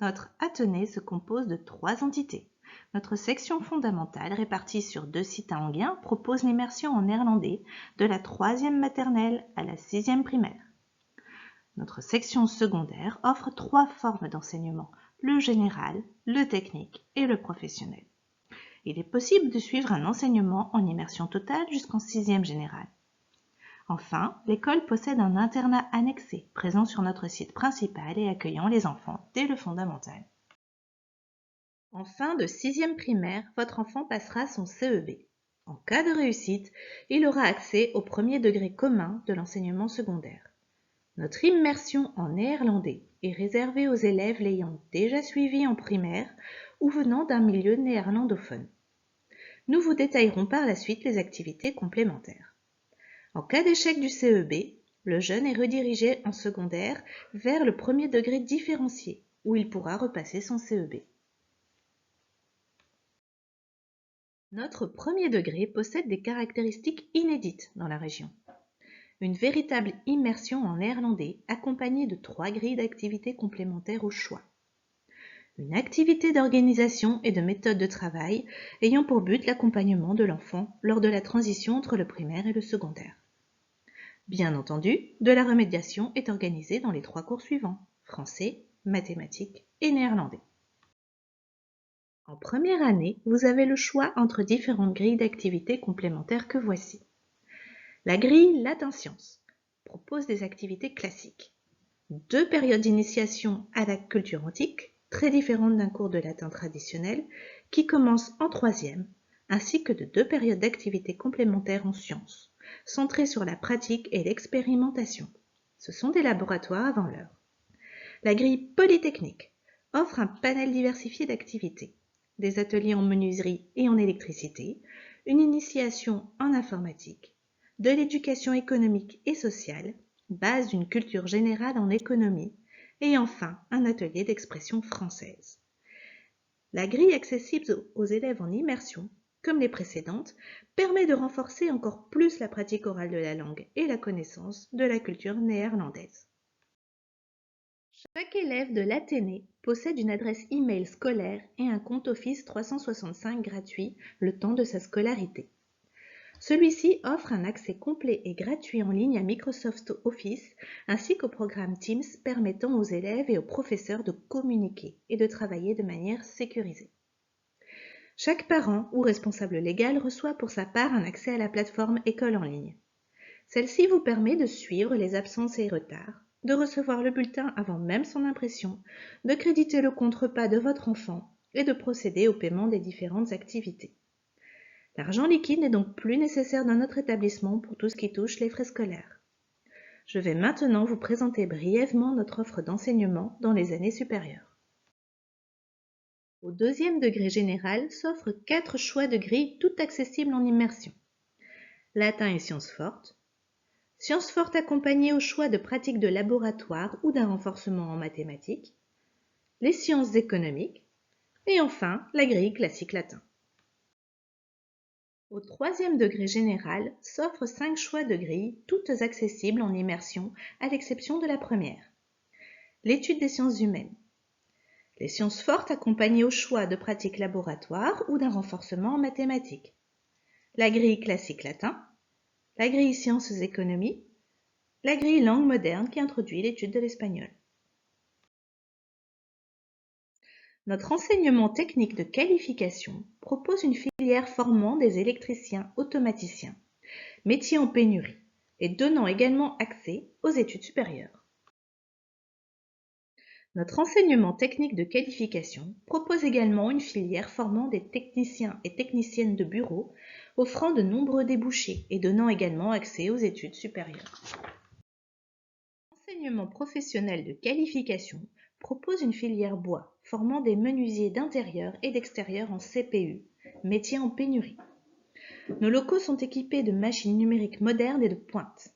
Notre Athénée se compose de 3 entités. Notre section fondamentale, répartie sur 2 sites à Enghien, propose l'immersion en néerlandais de la 3e maternelle à la 6e primaire. Notre section secondaire offre 3 formes d'enseignement, le général, le technique et le professionnel. Il est possible de suivre un enseignement en immersion totale jusqu'en 6e général. Enfin, l'école possède un internat annexé, présent sur notre site principal et accueillant les enfants dès le fondamental. En fin de 6e primaire, votre enfant passera son CEB. En cas de réussite, il aura accès au premier degré commun de l'enseignement secondaire. Notre immersion en néerlandais est réservée aux élèves l'ayant déjà suivi en primaire ou venant d'un milieu néerlandophone. Nous vous détaillerons par la suite les activités complémentaires. En cas d'échec du CEB, le jeune est redirigé en secondaire vers le premier degré différencié, où il pourra repasser son CEB. Notre premier degré possède des caractéristiques inédites dans la région. Une véritable immersion en néerlandais accompagnée de 3 grilles d'activités complémentaires au choix. Une activité d'organisation et de méthode de travail ayant pour but l'accompagnement de l'enfant lors de la transition entre le primaire et le secondaire. Bien entendu, de la remédiation est organisée dans les 3 cours suivants, français, mathématiques et néerlandais. En première année, vous avez le choix entre différentes grilles d'activités complémentaires que voici. La grille Latin-Sciences propose des activités classiques. 2 périodes d'initiation à la culture antique, très différentes d'un cours de latin traditionnel, qui commence en 3e, ainsi que de 2 périodes d'activités complémentaires en sciences, centrées sur la pratique et l'expérimentation. Ce sont des laboratoires avant l'heure. La grille Polytechnique offre un panel diversifié d'activités, des ateliers en menuiserie et en électricité, une initiation en informatique, de l'éducation économique et sociale, base d'une culture générale en économie, et enfin un atelier d'expression française. La grille accessible aux élèves en immersion, comme les précédentes, permet de renforcer encore plus la pratique orale de la langue et la connaissance de la culture néerlandaise. Chaque élève de l'Athénée possède une adresse e-mail scolaire et un compte Office 365 gratuit le temps de sa scolarité. Celui-ci offre un accès complet et gratuit en ligne à Microsoft Office ainsi qu'au programme Teams permettant aux élèves et aux professeurs de communiquer et de travailler de manière sécurisée. Chaque parent ou responsable légal reçoit pour sa part un accès à la plateforme École en ligne. Celle-ci vous permet de suivre les absences et retards, de recevoir le bulletin avant même son impression, de créditer le compte-repas de votre enfant et de procéder au paiement des différentes activités. L'argent liquide n'est donc plus nécessaire dans notre établissement pour tout ce qui touche les frais scolaires. Je vais maintenant vous présenter brièvement notre offre d'enseignement dans les années supérieures. Au 2e degré général s'offrent 4 choix de grilles toutes accessibles en immersion. Latin et sciences fortes. Sciences fortes accompagnées au choix de pratiques de laboratoire ou d'un renforcement en mathématiques. Les sciences économiques. Et enfin, la grille classique latin. Au 3e degré général s'offrent 5 choix de grilles, toutes accessibles en immersion, à l'exception de la première. L'étude des sciences humaines. Les sciences fortes accompagnées au choix de pratiques laboratoires ou d'un renforcement en mathématiques. La grille classique latin. La grille sciences économie. La grille langue moderne qui introduit l'étude de l'espagnol. Notre enseignement technique de qualification propose une filière formant des électriciens automaticiens, métier en pénurie, et donnant également accès aux études supérieures. Notre enseignement technique de qualification propose également une filière formant des techniciens et techniciennes de bureau, offrant de nombreux débouchés et donnant également accès aux études supérieures. L'enseignement professionnel de qualification propose une filière bois, formant des menuisiers d'intérieur et d'extérieur en CPU, métier en pénurie. Nos locaux sont équipés de machines numériques modernes et de pointe.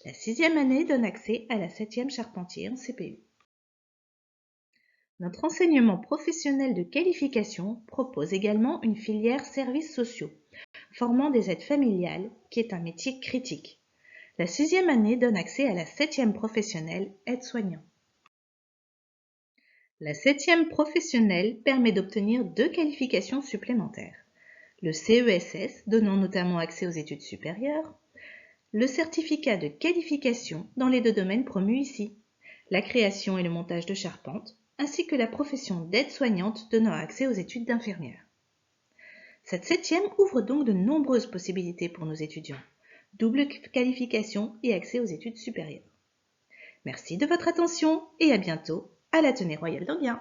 La 6e année donne accès à la 7e charpentier en CPU. Notre enseignement professionnel de qualification propose également une filière services sociaux, formant des aides familiales, qui est un métier critique. La 6e année donne accès à la 7e professionnelle aide-soignant. La 7e professionnelle permet d'obtenir 2 qualifications supplémentaires. Le CESS, donnant notamment accès aux études supérieures, le certificat de qualification dans les 2 domaines promus ici, la création et le montage de charpentes, ainsi que la profession d'aide-soignante donnant accès aux études d'infirmière. Cette 7e ouvre donc de nombreuses possibilités pour nos étudiants, double qualification et accès aux études supérieures. Merci de votre attention et à bientôt à l'Athénée Royal d'Enghien.